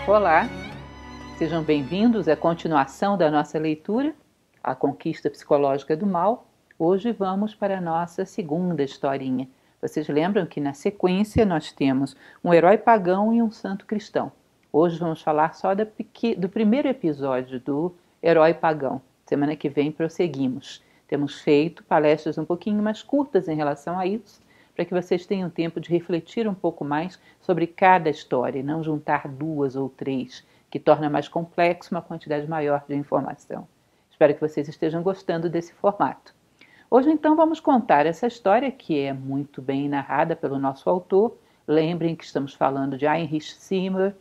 Olá, sejam bem-vindos à continuação da nossa leitura, A Conquista Psicológica do Mal. Hoje vamos para a nossa segunda historinha. Vocês lembram que na sequência nós temos um herói pagão e um santo cristão. Hoje vamos falar só do primeiro episódio do herói pagão. Semana que vem prosseguimos. Temos feito palestras um pouquinho mais curtas em relação a isso, para que vocês tenham tempo de refletir um pouco mais sobre cada história e não juntar duas ou três, que torna mais complexo uma quantidade maior de informação. Espero que vocês estejam gostando desse formato. Hoje, então, vamos contar essa história que é muito bem narrada pelo nosso autor. Lembrem que estamos falando de Heinrich Simmer,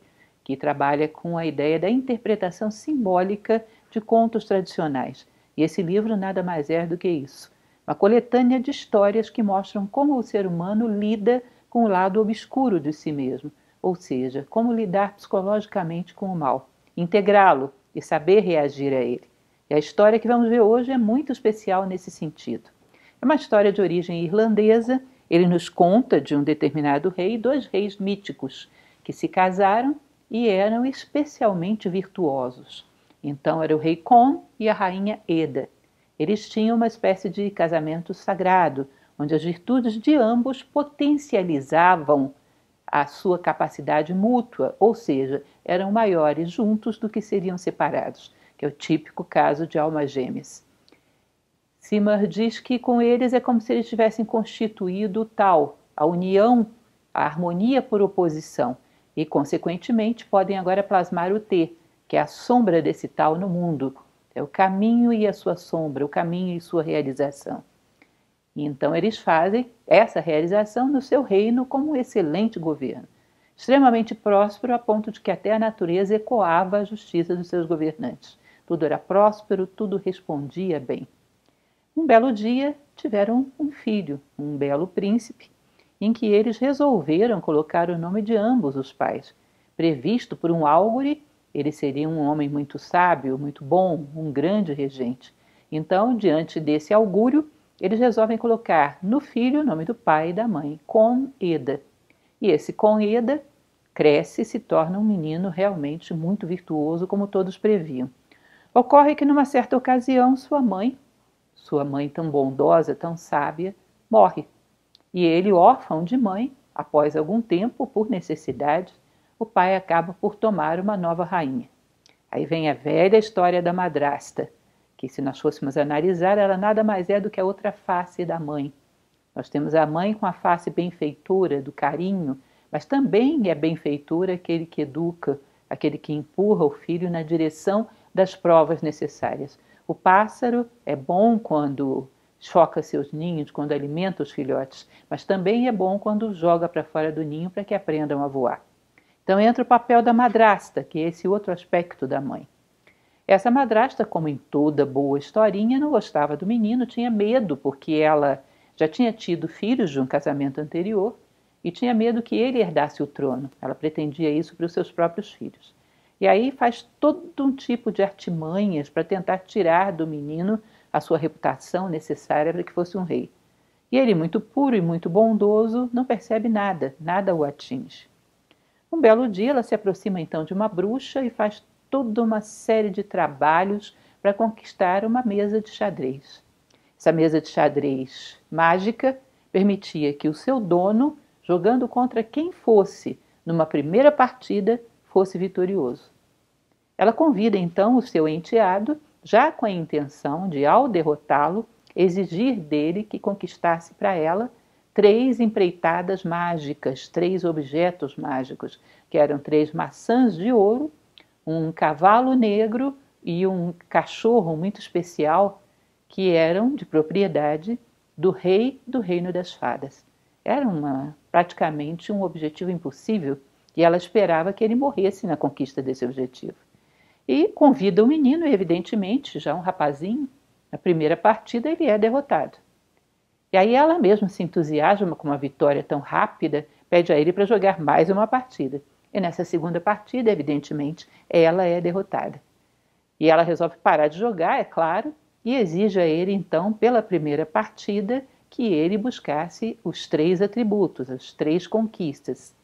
que trabalha com a ideia da interpretação simbólica de contos tradicionais. E esse livro nada mais é do que isso. Uma coletânea de histórias que mostram como o ser humano lida com o lado obscuro de si mesmo, ou seja, como lidar psicologicamente com o mal, integrá-lo e saber reagir a ele. E a história que vamos ver hoje é muito especial nesse sentido. É uma história de origem irlandesa. Ele nos conta de um determinado rei, dois reis míticos, que se casaram e eram especialmente virtuosos. Então era o rei Con e a rainha Eda. Eles tinham uma espécie de casamento sagrado, onde as virtudes de ambos potencializavam a sua capacidade mútua, ou seja, eram maiores juntos do que seriam separados, que é o típico caso de almas gêmeas. Simmer diz que com eles é como se eles tivessem constituído o tal, a união, a harmonia por oposição, e, consequentemente, podem agora plasmar o T, que é a sombra desse tal no mundo. É o caminho e a sua sombra, o caminho e sua realização. E então eles fazem essa realização no seu reino como um excelente governo, extremamente próspero a ponto de que até a natureza ecoava a justiça dos seus governantes. Tudo era próspero, tudo respondia bem. Um belo dia tiveram um filho, um belo príncipe, em que eles resolveram colocar o nome de ambos os pais. Previsto por um áugure, ele seria um homem muito sábio, muito bom, um grande regente. Então, diante desse augúrio, eles resolvem colocar no filho o nome do pai e da mãe, Con Eda. E esse Con Eda cresce e se torna um menino realmente muito virtuoso, como todos previam. Ocorre que, numa certa ocasião, sua mãe tão bondosa, tão sábia, morre. E ele, órfão de mãe, após algum tempo, por necessidade, o pai acaba por tomar uma nova rainha. Aí vem a velha história da madrasta, que se nós fôssemos analisar, ela nada mais é do que a outra face da mãe. Nós temos a mãe com a face benfeitora, do carinho, mas também é benfeitora aquele que educa, aquele que empurra o filho na direção das provas necessárias. O pássaro é bom quando choca seus ninhos, quando alimenta os filhotes, mas também é bom quando joga para fora do ninho para que aprendam a voar. Então entra o papel da madrasta, que é esse outro aspecto da mãe. Essa madrasta, como em toda boa historinha, não gostava do menino, tinha medo, porque ela já tinha tido filhos de um casamento anterior e tinha medo que ele herdasse o trono. Ela pretendia isso para os seus próprios filhos. E aí faz todo um tipo de artimanhas para tentar tirar do menino a sua reputação necessária para que fosse um rei. E ele, muito puro e muito bondoso, não percebe nada, nada o atinge. Um belo dia, ela se aproxima então de uma bruxa e faz toda uma série de trabalhos para conquistar uma mesa de xadrez. Essa mesa de xadrez mágica permitia que o seu dono, jogando contra quem fosse numa primeira partida, fosse vitorioso. Ela convida então o seu enteado, já com a intenção de, ao derrotá-lo, exigir dele que conquistasse para ela 3 empreitadas mágicas, 3 objetos mágicos, que eram 3 maçãs de ouro, um cavalo negro e um cachorro muito especial, que eram de propriedade do rei do Reino das Fadas. Era praticamente um objetivo impossível e ela esperava que ele morresse na conquista desse objetivo. E convida o menino, e evidentemente, já um rapazinho, na primeira partida ele é derrotado. E aí ela mesma se entusiasma com uma vitória tão rápida, pede a ele para jogar mais uma partida. E nessa segunda partida, evidentemente, ela é derrotada. E ela resolve parar de jogar, é claro, e exige a ele, então, pela primeira partida, que ele buscasse os 3 atributos, as 3 conquistas.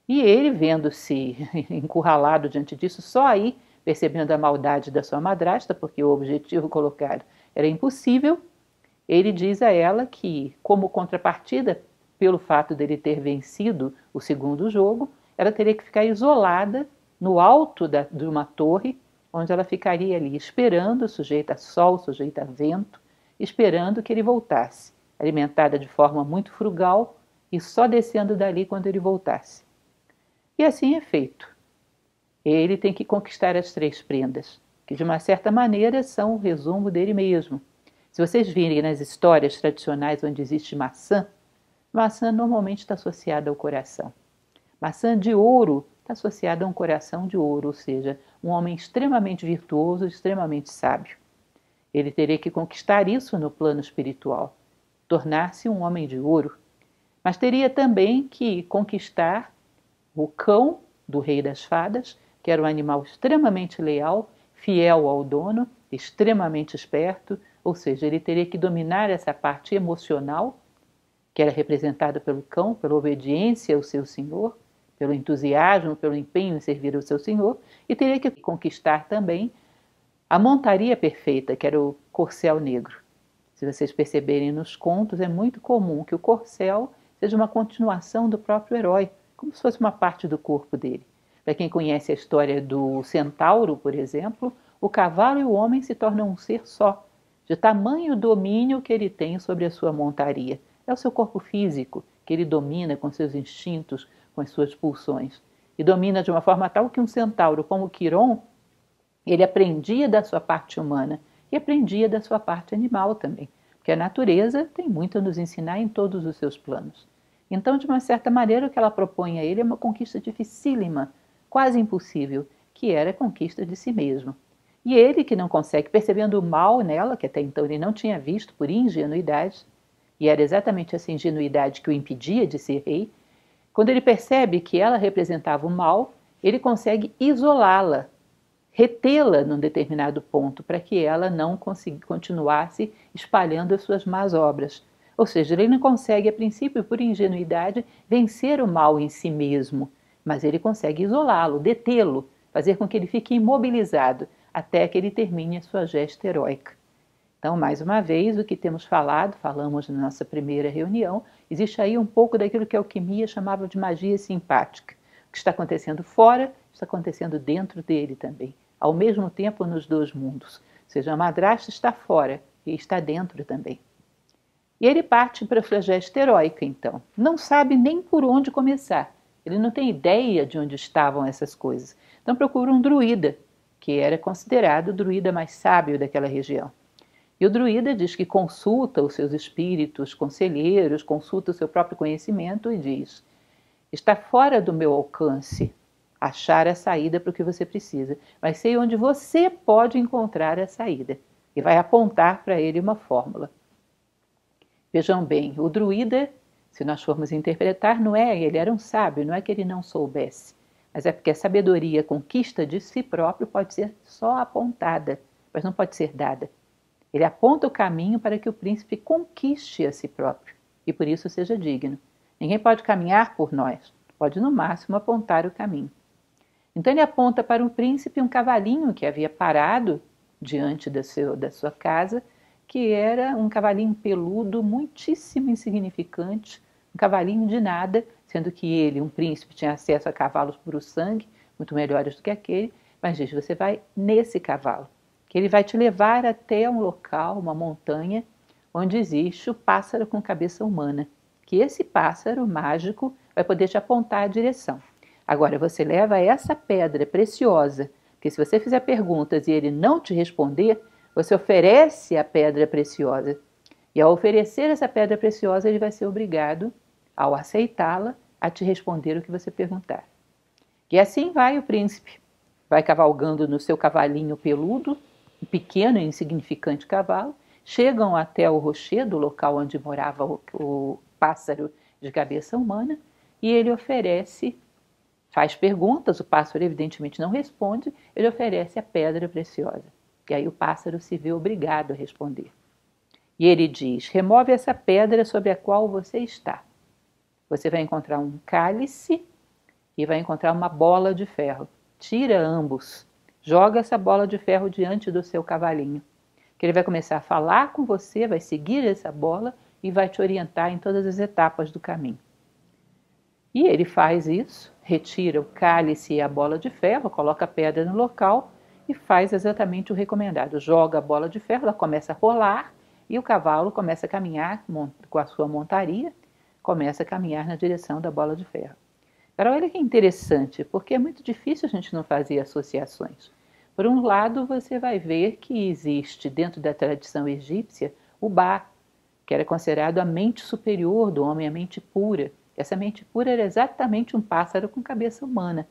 E ele, vendo-se encurralado diante disso, só aí, percebendo a maldade da sua madrasta, porque o objetivo colocado era impossível, ele diz a ela que, como contrapartida pelo fato dele ter vencido o segundo jogo, ela teria que ficar isolada no alto de uma torre, onde ela ficaria ali esperando, sujeita a sol, sujeita a vento, esperando que ele voltasse, alimentada de forma muito frugal e só descendo dali quando ele voltasse. E assim é feito. Ele tem que conquistar as 3 prendas, que de uma certa maneira são o resumo dele mesmo. Se vocês virem nas histórias tradicionais onde existe maçã, maçã normalmente está associada ao coração. Maçã de ouro está associada a um coração de ouro, ou seja, um homem extremamente virtuoso, extremamente sábio. Ele teria que conquistar isso no plano espiritual, tornar-se um homem de ouro. Mas teria também que conquistar o cão do rei das fadas, que era um animal extremamente leal, fiel ao dono, extremamente esperto, ou seja, ele teria que dominar essa parte emocional, que era representada pelo cão, pela obediência ao seu senhor, pelo entusiasmo, pelo empenho em servir ao seu senhor, e teria que conquistar também a montaria perfeita, que era o corcel negro. Se vocês perceberem nos contos, é muito comum que o corcel seja uma continuação do próprio herói, como se fosse uma parte do corpo dele. Para quem conhece a história do centauro, por exemplo, o cavalo e o homem se tornam um ser só, de tamanho domínio que ele tem sobre a sua montaria. É o seu corpo físico, que ele domina com seus instintos, com as suas pulsões. E domina de uma forma tal que um centauro como Quiron, ele aprendia da sua parte humana e aprendia da sua parte animal também, porque a natureza tem muito a nos ensinar em todos os seus planos. Então, de uma certa maneira, o que ela propõe a ele é uma conquista dificílima, quase impossível, que era a conquista de si mesmo. E ele, que não consegue, percebendo o mal nela, que até então ele não tinha visto por ingenuidade, e era exatamente essa ingenuidade que o impedia de ser rei, quando ele percebe que ela representava o mal, ele consegue isolá-la, retê-la num determinado ponto, para que ela não continuasse espalhando as suas más obras. Ou seja, ele não consegue, a princípio, por ingenuidade, vencer o mal em si mesmo, mas ele consegue isolá-lo, detê-lo, fazer com que ele fique imobilizado até que ele termine a sua gesta heróica. Então, mais uma vez, o que temos falamos na nossa primeira reunião, existe aí um pouco daquilo que a alquimia chamava de magia simpática. O que está acontecendo fora, está acontecendo dentro dele também, ao mesmo tempo nos 2 mundos. Ou seja, a madrasta está fora e está dentro também. E ele parte para a sua gesta heróica, então. Não sabe nem por onde começar. Ele não tem ideia de onde estavam essas coisas. Então procura um druida, que era considerado o druida mais sábio daquela região. E o druida diz que consulta os seus espíritos conselheiros, consulta o seu próprio conhecimento e diz: está fora do meu alcance achar a saída para o que você precisa, mas sei onde você pode encontrar a saída. E vai apontar para ele uma fórmula. Vejam bem, o druida, se nós formos interpretar, não é ele era um sábio, não é que ele não soubesse, mas é porque a sabedoria, a conquista de si próprio pode ser só apontada, mas não pode ser dada. Ele aponta o caminho para que o príncipe conquiste a si próprio e por isso seja digno. Ninguém pode caminhar por nós, pode no máximo apontar o caminho. Então ele aponta para o príncipe um cavalinho que havia parado diante da sua casa, que era um cavalinho peludo, muitíssimo insignificante, um cavalinho de nada, sendo que ele, um príncipe, tinha acesso a cavalos puro sangue, muito melhores do que aquele, mas diz, você vai nesse cavalo, que ele vai te levar até um local, uma montanha, onde existe o pássaro com cabeça humana, que esse pássaro mágico vai poder te apontar a direção. Agora, você leva essa pedra preciosa, porque se você fizer perguntas e ele não te responder, você oferece a pedra preciosa. E ao oferecer essa pedra preciosa, ele vai ser obrigado, ao aceitá-la, a te responder o que você perguntar. E assim vai o príncipe. Vai cavalgando no seu cavalinho peludo, um pequeno e insignificante cavalo, chegam até o rochedo, o local onde morava o pássaro de cabeça humana, e ele oferece, faz perguntas, o pássaro evidentemente não responde, ele oferece a pedra preciosa. E aí o pássaro se vê obrigado a responder. E ele diz, remove essa pedra sobre a qual você está. Você vai encontrar um cálice e vai encontrar uma bola de ferro. Tira ambos, joga essa bola de ferro diante do seu cavalinho, que ele vai começar a falar com você, vai seguir essa bola e vai te orientar em todas as etapas do caminho. E ele faz isso, retira o cálice e a bola de ferro, coloca a pedra no local e faz exatamente o recomendado. Joga a bola de ferro, ela começa a rolar e o cavalo começa a caminhar com a sua montaria, começa a caminhar na direção da bola de ferro. Agora, olha que interessante, porque é muito difícil a gente não fazer associações. Por um lado, você vai ver que existe dentro da tradição egípcia o Ba, que era considerado a mente superior do homem, a mente pura. Essa mente pura era exatamente um pássaro com cabeça humana.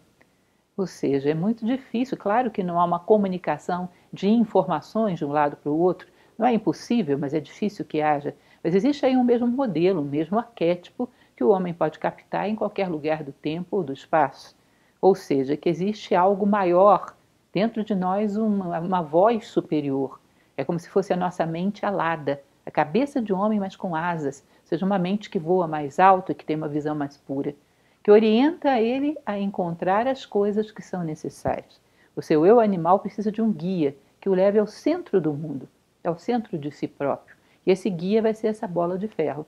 Ou seja, é muito difícil, claro que não há uma comunicação de informações de um lado para o outro, não é impossível, mas é difícil que haja. Mas existe aí um mesmo modelo, um mesmo arquétipo que o homem pode captar em qualquer lugar do tempo ou do espaço. Ou seja, que existe algo maior dentro de nós, uma voz superior. É como se fosse a nossa mente alada, a cabeça de um homem, mas com asas, ou seja, uma mente que voa mais alto e que tem uma visão mais pura, que orienta ele a encontrar as coisas que são necessárias. O seu eu animal precisa de um guia que o leve ao centro do mundo, ao centro de si próprio. E esse guia vai ser essa bola de ferro.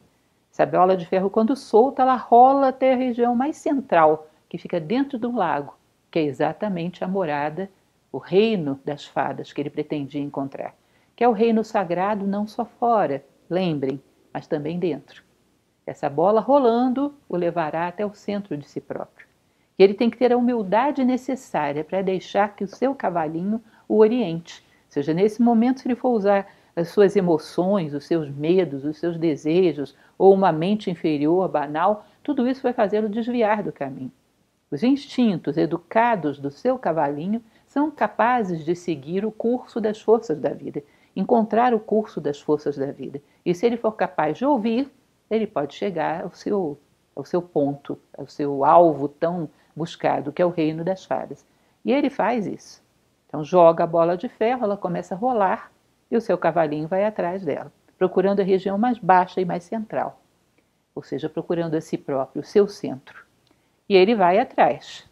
Essa bola de ferro, quando solta, ela rola até a região mais central, que fica dentro do lago, que é exatamente a morada, o reino das fadas que ele pretendia encontrar, que é o reino sagrado não só fora, lembrem, mas também dentro. Essa bola rolando o levará até o centro de si próprio. E ele tem que ter a humildade necessária para deixar que o seu cavalinho o oriente. Ou seja, nesse momento, se ele for usar as suas emoções, os seus medos, os seus desejos, ou uma mente inferior, banal, tudo isso vai fazê-lo desviar do caminho. Os instintos educados do seu cavalinho são capazes de seguir o curso das forças da vida, encontrar o curso das forças da vida. E se ele for capaz de ouvir, ele pode chegar ao seu ponto, ao seu alvo tão buscado, que é o reino das fadas. E ele faz isso. Então joga a bola de ferro, ela começa a rolar e o seu cavalinho vai atrás dela, procurando a região mais baixa e mais central, ou seja, procurando a si próprio, o seu centro. E ele vai atrás.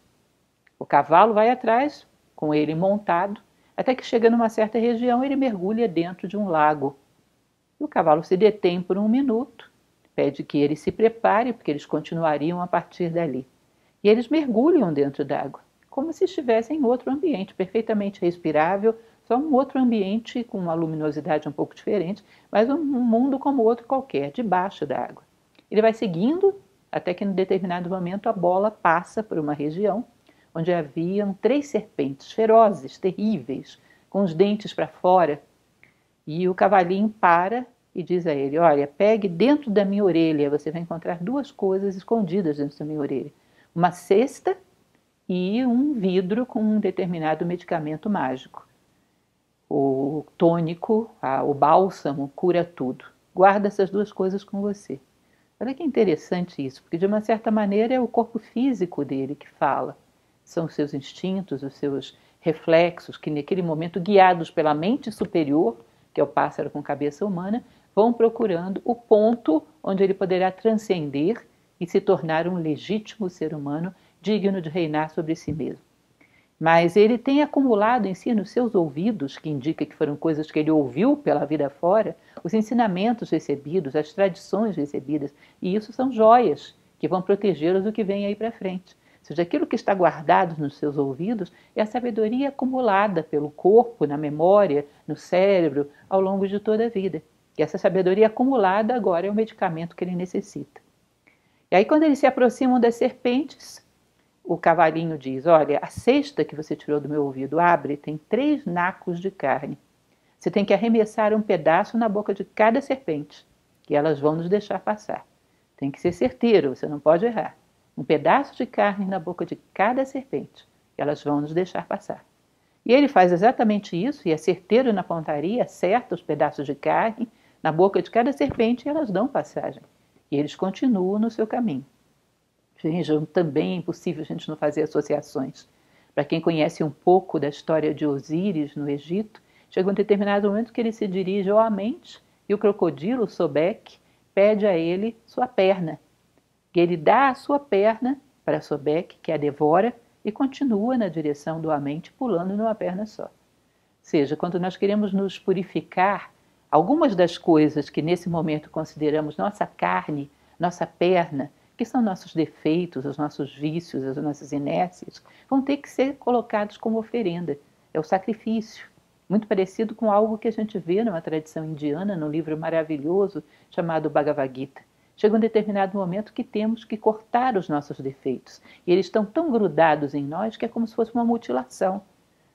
O cavalo vai atrás, com ele montado, até que chega numa certa região, ele mergulha dentro de um lago. E o cavalo se detém por 1 minuto, pede que ele se prepare, porque eles continuariam a partir dali. E eles mergulham dentro d'água, como se estivessem em outro ambiente, perfeitamente respirável, só um outro ambiente com uma luminosidade um pouco diferente, mas um mundo como outro qualquer, debaixo da água. Ele vai seguindo, até que em determinado momento a bola passa por uma região onde haviam 3 serpentes ferozes, terríveis, com os dentes para fora. E o cavalinho para e diz a ele: olha, pegue dentro da minha orelha, você vai encontrar 2 coisas escondidas dentro da minha orelha. Uma cesta e um vidro com um determinado medicamento mágico. O tônico, o bálsamo, cura tudo. Guarda essas 2 coisas com você. Olha que interessante isso, porque de uma certa maneira é o corpo físico dele que fala. São os seus instintos, os seus reflexos, que naquele momento, guiados pela mente superior, que é o pássaro com cabeça humana, vão procurando o ponto onde ele poderá transcender e se tornar um legítimo ser humano digno de reinar sobre si mesmo. Mas ele tem acumulado em si, nos seus ouvidos, que indica que foram coisas que ele ouviu pela vida fora, os ensinamentos recebidos, as tradições recebidas, e isso são joias que vão protegê-los do que vem aí para frente. Ou seja, aquilo que está guardado nos seus ouvidos é a sabedoria acumulada pelo corpo, na memória, no cérebro, ao longo de toda a vida. E essa sabedoria acumulada agora é o medicamento que ele necessita. E aí, quando eles se aproximam das serpentes, o cavalinho diz: olha, a cesta que você tirou do meu ouvido, abre, tem 3 nacos de carne. Você tem que arremessar um pedaço na boca de cada serpente, e elas vão nos deixar passar. Tem que ser certeiro, você não pode errar. Um pedaço de carne na boca de cada serpente, e elas vão nos deixar passar. E ele faz exatamente isso, e é certeiro na pontaria, acerta os pedaços de carne na boca de cada serpente, e elas dão passagem. E eles continuam no seu caminho. Vejam, também é impossível a gente não fazer associações. Para quem conhece um pouco da história de Osíris no Egito, chega um determinado momento que ele se dirige ao Amente e o crocodilo, Sobek, pede a ele sua perna. E ele dá a sua perna para Sobek, que a devora, e continua na direção do Amente, pulando numa perna só. Ou seja, quando nós queremos nos purificar, algumas das coisas que nesse momento consideramos nossa carne, nossa perna, que são nossos defeitos, os nossos vícios, as nossas inércias, vão ter que ser colocados como oferenda. É o sacrifício, muito parecido com algo que a gente vê numa tradição indiana, num livro maravilhoso chamado Bhagavad Gita. Chega um determinado momento que temos que cortar os nossos defeitos. E eles estão tão grudados em nós que é como se fosse uma mutilação.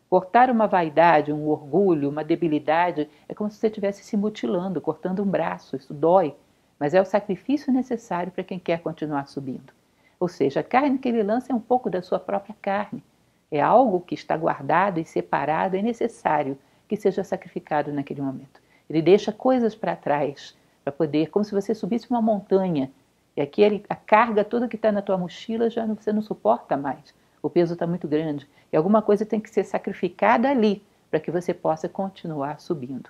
Cortar uma vaidade, um orgulho, uma debilidade, é como se você estivesse se mutilando, cortando um braço. Isso dói, mas é o sacrifício necessário para quem quer continuar subindo. Ou seja, a carne que ele lança é um pouco da sua própria carne. É algo que está guardado e separado, é necessário que seja sacrificado naquele momento. Ele deixa coisas para trás, para poder, como se você subisse uma montanha, e a carga toda que está na tua mochila você não suporta mais. O peso está muito grande, e alguma coisa tem que ser sacrificada ali, para que você possa continuar subindo.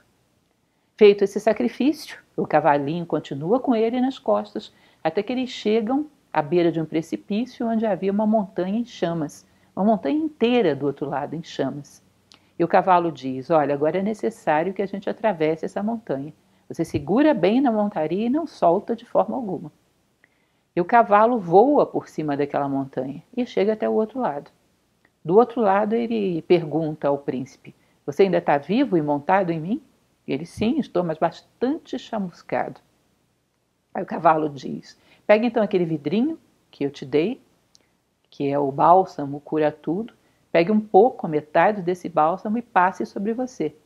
Feito esse sacrifício, o cavalinho continua com ele nas costas, até que eles chegam à beira de um precipício onde havia uma montanha em chamas, uma montanha inteira do outro lado em chamas. E o cavalo diz: olha, agora é necessário que a gente atravesse essa montanha. Você segura bem na montaria e não solta de forma alguma. E o cavalo voa por cima daquela montanha e chega até o outro lado. Do outro lado ele pergunta ao príncipe: você ainda está vivo e montado em mim? E ele: sim, estou, mas bastante chamuscado. Aí o cavalo diz: pega então aquele vidrinho que eu te dei, que é o bálsamo cura tudo, pegue um pouco, a metade desse bálsamo e passe sobre você.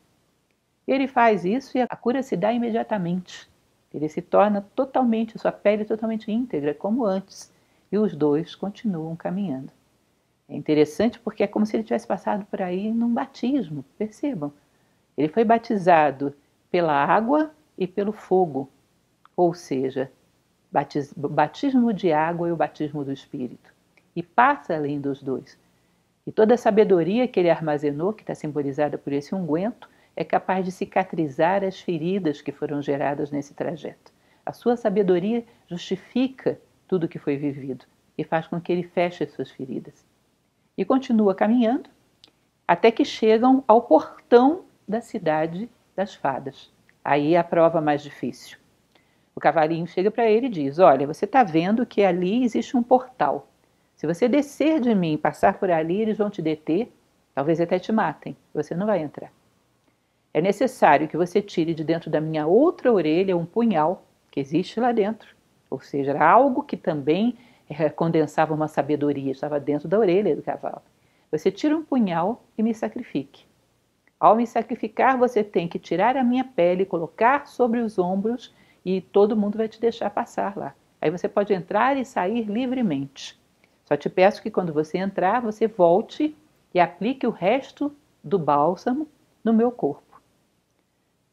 E ele faz isso e a cura se dá imediatamente. Ele se torna totalmente, sua pele totalmente íntegra, como antes. E os dois continuam caminhando. É interessante porque é como se ele tivesse passado por aí num batismo, percebam. Ele foi batizado pela água e pelo fogo, ou seja, o batismo de água e o batismo do Espírito. E passa além dos dois. E toda a sabedoria que ele armazenou, que está simbolizada por esse unguento, é capaz de cicatrizar as feridas que foram geradas nesse trajeto. A sua sabedoria justifica tudo que foi vivido e faz com que ele feche as suas feridas. E continua caminhando até que chegam ao portão da cidade das fadas. Aí é a prova mais difícil. O cavalinho chega para ele e diz: olha, você está vendo que ali existe um portal. Se você descer de mim e passar por ali, eles vão te deter, talvez até te matem. Você não vai entrar. É necessário que você tire de dentro da minha outra orelha um punhal que existe lá dentro. Ou seja, era algo que também condensava uma sabedoria, estava dentro da orelha do cavalo. Você tira um punhal e me sacrifique. Ao me sacrificar, você tem que tirar a minha pele, colocar sobre os ombros e todo mundo vai te deixar passar lá. Aí você pode entrar e sair livremente. Só te peço que quando você entrar, você volte e aplique o resto do bálsamo no meu corpo.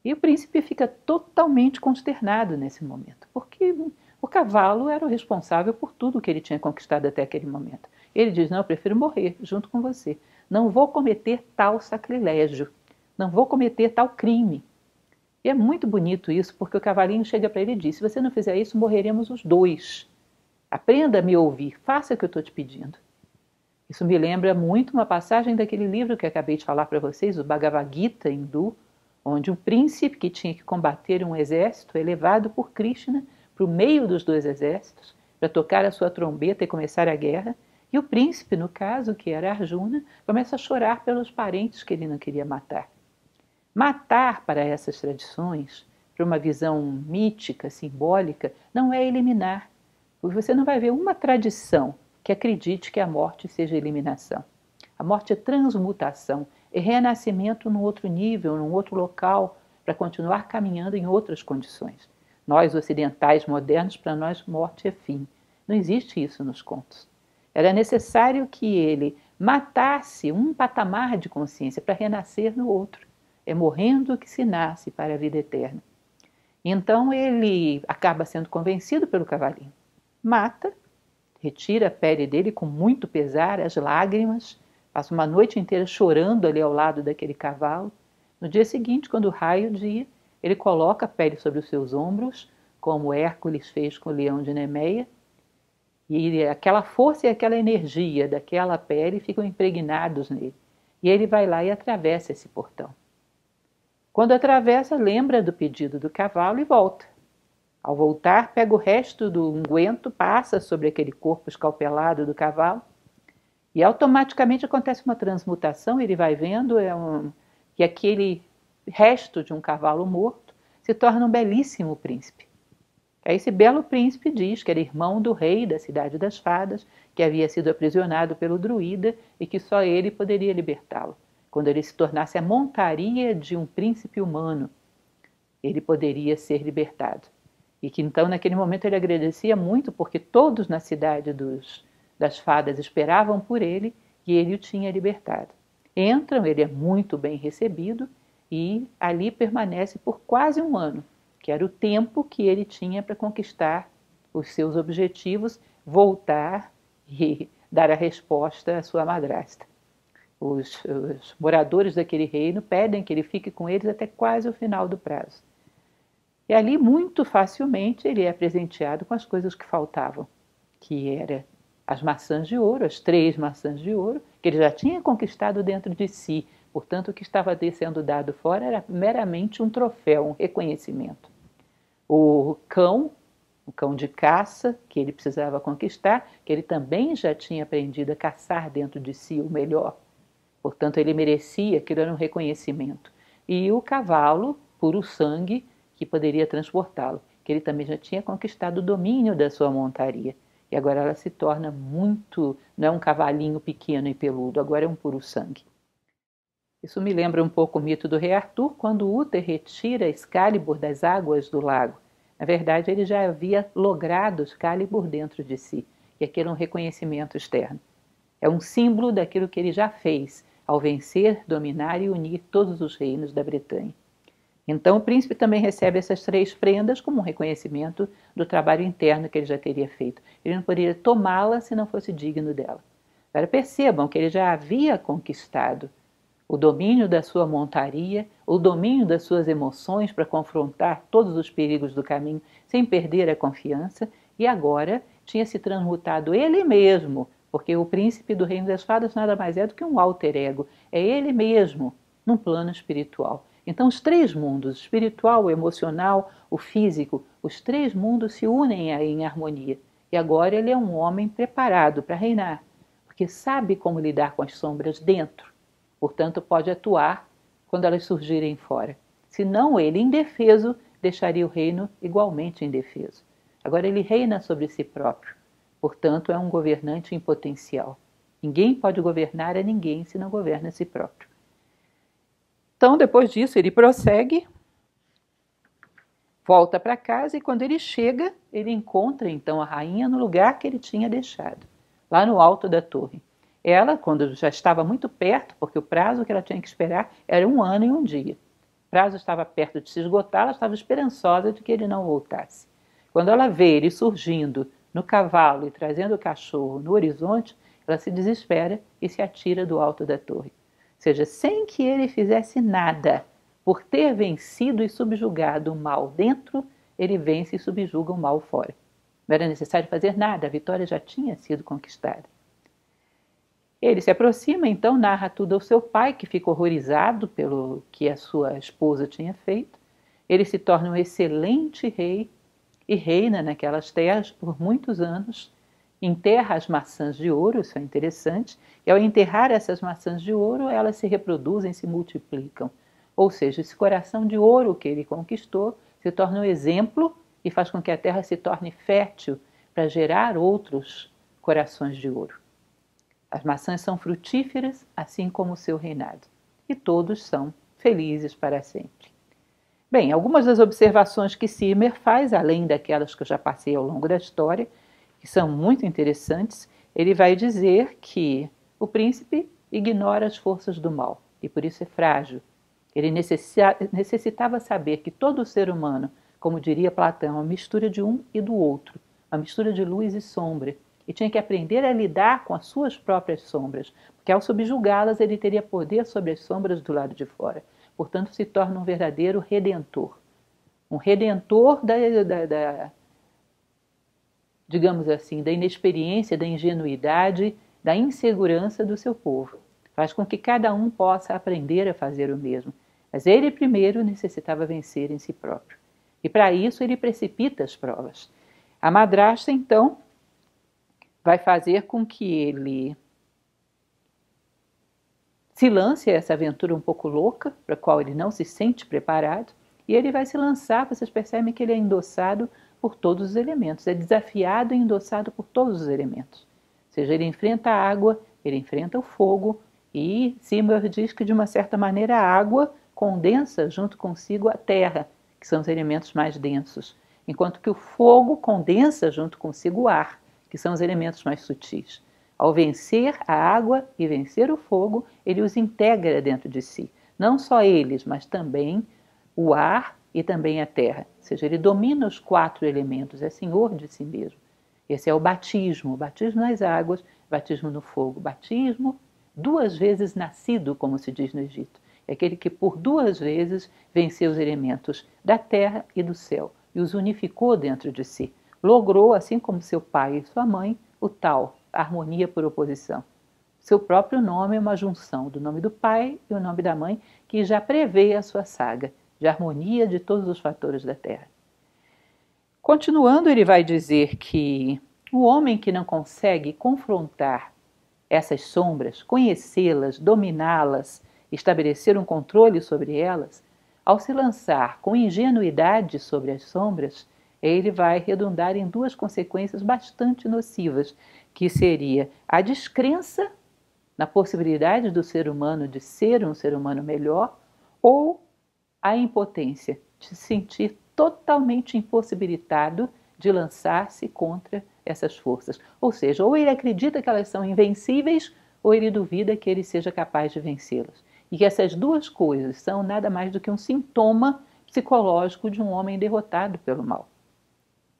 E o príncipe fica totalmente consternado nesse momento, porque o cavalo era o responsável por tudo que ele tinha conquistado até aquele momento. Ele diz: não, eu prefiro morrer junto com você. Não vou cometer tal sacrilégio, não vou cometer tal crime. E é muito bonito isso, porque o cavalinho chega para ele e diz: se você não fizer isso, morreremos os dois. Aprenda a me ouvir, faça o que eu estou te pedindo. Isso me lembra muito uma passagem daquele livro que acabei de falar para vocês, o Bhagavad Gita hindu, onde um príncipe que tinha que combater um exército é levado por Krishna para o meio dos dois exércitos, para tocar a sua trombeta e começar a guerra, e o príncipe, no caso, que era Arjuna, começa a chorar pelos parentes que ele não queria matar. Matar, para essas tradições, para uma visão mítica, simbólica, não é eliminar. Você não vai ver uma tradição que acredite que a morte seja eliminação. A morte é transmutação, é renascimento num outro nível, num outro local, para continuar caminhando em outras condições. Nós, ocidentais modernos, para nós, morte é fim. Não existe isso nos contos. Era necessário que ele matasse um patamar de consciência para renascer no outro. É morrendo que se nasce para a vida eterna. Então ele acaba sendo convencido pelo cavalinho. Mata, retira a pele dele com muito pesar, as lágrimas, passa uma noite inteira chorando ali ao lado daquele cavalo. No dia seguinte, quando raia o dia, ele coloca a pele sobre os seus ombros, como Hércules fez com o leão de Nemeia, E aquela força e aquela energia daquela pele ficam impregnados nele. E ele vai lá e atravessa esse portão. Quando atravessa, lembra do pedido do cavalo e volta. Ao voltar, pega o resto do unguento, passa sobre aquele corpo escalpelado do cavalo e automaticamente acontece uma transmutação. Ele vai vendo que aquele resto de um cavalo morto se torna um belíssimo príncipe. Esse belo príncipe diz que era irmão do rei da cidade das fadas, que havia sido aprisionado pelo druida e que só ele poderia libertá-lo. Quando ele se tornasse a montaria de um príncipe humano, ele poderia ser libertado. E que então, naquele momento, ele agradecia muito porque todos na cidade das fadas esperavam por ele e ele o tinha libertado. Entram, ele é muito bem recebido e ali permanece por quase um ano, que era o tempo que ele tinha para conquistar os seus objetivos, voltar e dar a resposta à sua madrasta. Os moradores daquele reino pedem que ele fique com eles até quase o final do prazo. E ali, muito facilmente, ele é presenteado com as coisas que faltavam, que eram as maçãs de ouro, as 3 maçãs de ouro, que ele já tinha conquistado dentro de si. Portanto, o que estava sendo dado fora era meramente um troféu, um reconhecimento. O cão de caça, que ele precisava conquistar, que ele também já tinha aprendido a caçar dentro de si o melhor. Portanto, ele merecia, aquilo era um reconhecimento. E o cavalo, puro sangue, que poderia transportá-lo, que ele também já tinha conquistado o domínio da sua montaria. E agora ela se torna muito, não é um cavalinho pequeno e peludo, agora é um puro sangue. Isso me lembra um pouco o mito do rei Arthur, quando Uther retira Excalibur das águas do lago. Na verdade, ele já havia logrado Excalibur dentro de si, e aquele é um reconhecimento externo. É um símbolo daquilo que ele já fez, ao vencer, dominar e unir todos os reinos da Bretanha. Então o príncipe também recebe essas 3 prendas como um reconhecimento do trabalho interno que ele já teria feito. Ele não poderia tomá-la se não fosse digno dela. Agora percebam que ele já havia conquistado o domínio da sua montaria, o domínio das suas emoções para confrontar todos os perigos do caminho sem perder a confiança, e agora tinha se transmutado ele mesmo, porque o príncipe do reino das fadas nada mais é do que um alter ego, é ele mesmo, num plano espiritual. Então os 3 mundos, o espiritual, o emocional, o físico, os 3 mundos se unem aí em harmonia. E agora ele é um homem preparado para reinar, porque sabe como lidar com as sombras dentro. Portanto, pode atuar quando elas surgirem fora. Senão ele, indefeso, deixaria o reino igualmente indefeso. Agora ele reina sobre si próprio. Portanto, é um governante em potencial. Ninguém pode governar a ninguém se não governa a si próprio. Então, depois disso, ele prossegue, volta para casa e quando ele chega, ele encontra então a rainha no lugar que ele tinha deixado, lá no alto da torre. Ela, quando já estava muito perto, porque o prazo que ela tinha que esperar era 1 ano e 1 dia. O prazo estava perto de se esgotar, ela estava esperançosa de que ele não voltasse. Quando ela vê ele surgindo no cavalo e trazendo o cachorro no horizonte, ela se desespera e se atira do alto da torre. Ou seja, sem que ele fizesse nada, por ter vencido e subjugado o mal dentro, ele vence e subjuga o mal fora. Não era necessário fazer nada, a vitória já tinha sido conquistada. Ele se aproxima, então narra tudo ao seu pai, que fica horrorizado pelo que a sua esposa tinha feito. Ele se torna um excelente rei e reina naquelas terras por muitos anos. Enterra as maçãs de ouro, isso é interessante, e ao enterrar essas maçãs de ouro, elas se reproduzem, se multiplicam. Ou seja, esse coração de ouro que ele conquistou se torna um exemplo e faz com que a terra se torne fértil para gerar outros corações de ouro. As maçãs são frutíferas, assim como o seu reinado, e todos são felizes para sempre. Bem, algumas das observações que Sirmer faz, além daquelas que eu já passei ao longo da história, que são muito interessantes, ele vai dizer que o príncipe ignora as forças do mal e por isso é frágil. Ele necessitava saber que todo ser humano, como diria Platão, é uma mistura de um e do outro, uma mistura de luz e sombra, e tinha que aprender a lidar com as suas próprias sombras, porque ao subjugá-las ele teria poder sobre as sombras do lado de fora. Portanto, se torna um verdadeiro redentor. Um redentor digamos assim, da inexperiência, da ingenuidade, da insegurança do seu povo. Faz com que cada um possa aprender a fazer o mesmo. Mas ele primeiro necessitava vencer em si próprio. E para isso ele precipita as provas. A madrasta, então, vai fazer com que ele se lance a essa aventura um pouco louca, para a qual ele não se sente preparado, e ele vai se lançar. Vocês percebem que ele é endossado por todos os elementos, é desafiado e endossado por todos os elementos. Ou seja, ele enfrenta a água, ele enfrenta o fogo, e Seymour diz que, de uma certa maneira, a água condensa junto consigo a terra, que são os elementos mais densos, enquanto que o fogo condensa junto consigo o ar, que são os elementos mais sutis. Ao vencer a água e vencer o fogo, ele os integra dentro de si. Não só eles, mas também o ar e também a terra. Ou seja, ele domina os 4 elementos, é senhor de si mesmo. Esse é o batismo nas águas, batismo no fogo. Batismo 2 vezes nascido, como se diz no Egito. É aquele que por 2 vezes venceu os elementos da terra e do céu e os unificou dentro de si. Logrou, assim como seu pai e sua mãe, o tal, a harmonia por oposição. Seu próprio nome é uma junção do nome do pai e o nome da mãe, que já prevê a sua saga de harmonia de todos os fatores da Terra. Continuando, ele vai dizer que o homem que não consegue confrontar essas sombras, conhecê-las, dominá-las, estabelecer um controle sobre elas, ao se lançar com ingenuidade sobre as sombras, ele vai redundar em 2 consequências bastante nocivas, que seria a descrença na possibilidade do ser humano de ser um ser humano melhor, ou a impotência de se sentir totalmente impossibilitado de lançar-se contra essas forças. Ou seja, ou ele acredita que elas são invencíveis, ou ele duvida que ele seja capaz de vencê-las. E que essas 2 coisas são nada mais do que um sintoma psicológico de um homem derrotado pelo mal.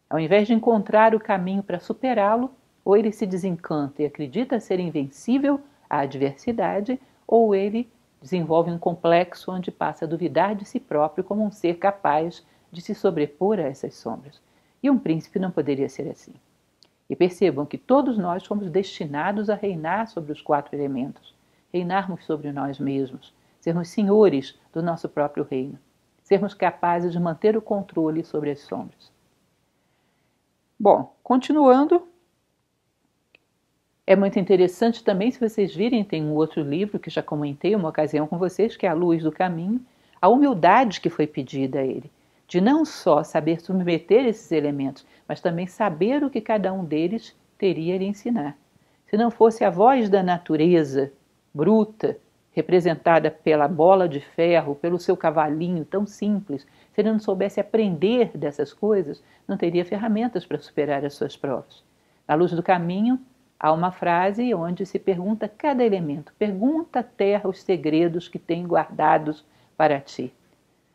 Ao invés de encontrar o caminho para superá-lo, ou ele se desencanta e acredita ser invencível à adversidade, ou ele desenvolve um complexo onde passa a duvidar de si próprio como um ser capaz de se sobrepor a essas sombras. E um príncipe não poderia ser assim. E percebam que todos nós fomos destinados a reinar sobre os 4 elementos, reinarmos sobre nós mesmos, sermos senhores do nosso próprio reino, sermos capazes de manter o controle sobre as sombras. Bom, continuando, é muito interessante também, se vocês virem, tem um outro livro que já comentei uma ocasião com vocês, que é A Luz do Caminho, a humildade que foi pedida a ele, de não só saber submeter esses elementos, mas também saber o que cada um deles teria a lhe ensinar. Se não fosse a voz da natureza bruta, representada pela bola de ferro, pelo seu cavalinho tão simples, se ele não soubesse aprender dessas coisas, não teria ferramentas para superar as suas provas. Na Luz do Caminho, há uma frase onde se pergunta cada elemento. Pergunta à terra os segredos que tem guardados para ti.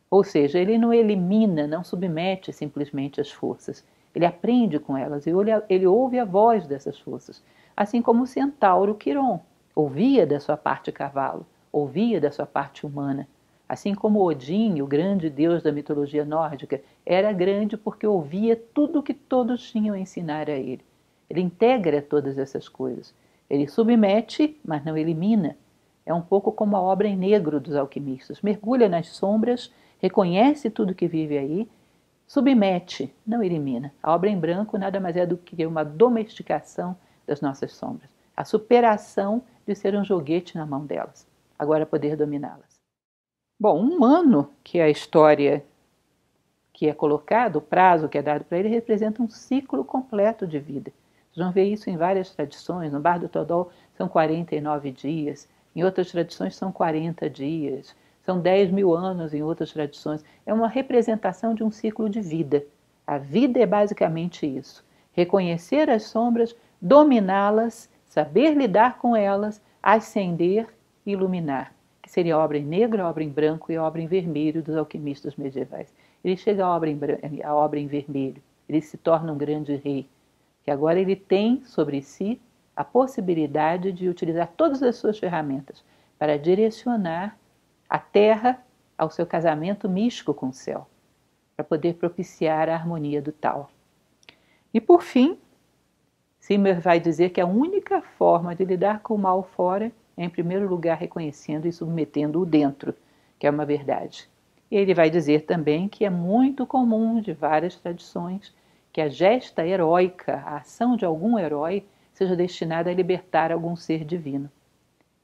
Ou seja, ele não elimina, não submete simplesmente as forças. Ele aprende com elas e ele ouve a voz dessas forças. Assim como o centauro Quiron ouvia da sua parte cavalo, ouvia da sua parte humana. Assim como Odin, o grande deus da mitologia nórdica, era grande porque ouvia tudo o que todos tinham a ensinar a ele. Ele integra todas essas coisas. Ele submete, mas não elimina. É um pouco como a obra em negro dos alquimistas. Mergulha nas sombras, reconhece tudo que vive aí, submete, não elimina. A obra em branco nada mais é do que uma domesticação das nossas sombras. A superação de ser um joguete na mão delas. Agora poder dominá-las. Bom, um ano, que é a história que é colocado, o prazo que é dado para ele, representa um ciclo completo de vida. Vocês vão ver isso em várias tradições. No Bardo Todol são 49 dias, em outras tradições são 40 dias, são 10.000 anos em outras tradições. É uma representação de um ciclo de vida. A vida é basicamente isso. Reconhecer as sombras, dominá-las, saber lidar com elas, ascender e iluminar. Que seria a obra em negro, a obra em branco e a obra em vermelho dos alquimistas medievais. Ele chega à obra em vermelho, ele se torna um grande rei, que agora ele tem sobre si a possibilidade de utilizar todas as suas ferramentas para direcionar a terra ao seu casamento místico com o céu, para poder propiciar a harmonia do tal. E por fim, Zimmer vai dizer que a única forma de lidar com o mal fora é, em primeiro lugar, reconhecendo e submetendo-o dentro, que é uma verdade. E ele vai dizer também que é muito comum de várias tradições que a gesta heróica, a ação de algum herói, seja destinada a libertar algum ser divino.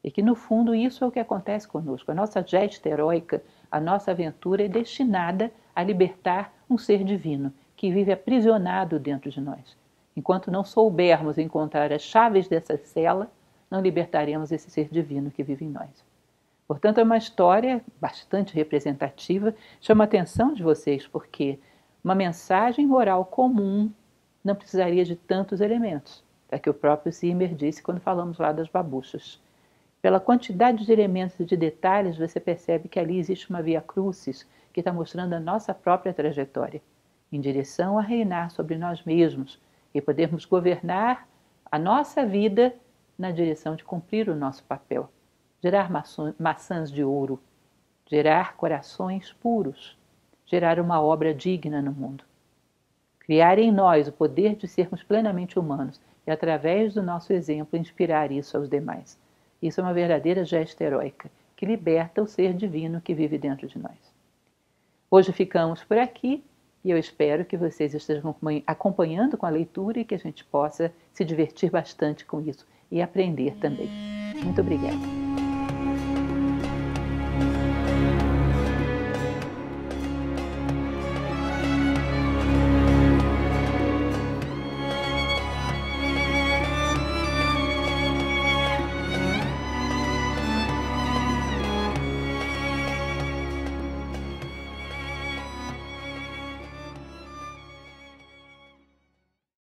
E que, no fundo, isso é o que acontece conosco. A nossa gesta heróica, a nossa aventura é destinada a libertar um ser divino que vive aprisionado dentro de nós. Enquanto não soubermos encontrar as chaves dessa cela, não libertaremos esse ser divino que vive em nós. Portanto, é uma história bastante representativa. Chama a atenção de vocês porque uma mensagem moral comum não precisaria de tantos elementos. É que o próprio Zimmer disse quando falamos lá das babuchas. Pela quantidade de elementos e de detalhes, você percebe que ali existe uma via crucis que está mostrando a nossa própria trajetória, em direção a reinar sobre nós mesmos e podermos governar a nossa vida na direção de cumprir o nosso papel, gerar maçãs de ouro, gerar corações puros, gerar uma obra digna no mundo. Criar em nós o poder de sermos plenamente humanos e, através do nosso exemplo, inspirar isso aos demais. Isso é uma verdadeira gesta heróica, que liberta o ser divino que vive dentro de nós. Hoje ficamos por aqui e eu espero que vocês estejam acompanhando com a leitura e que a gente possa se divertir bastante com isso e aprender também. Muito obrigada.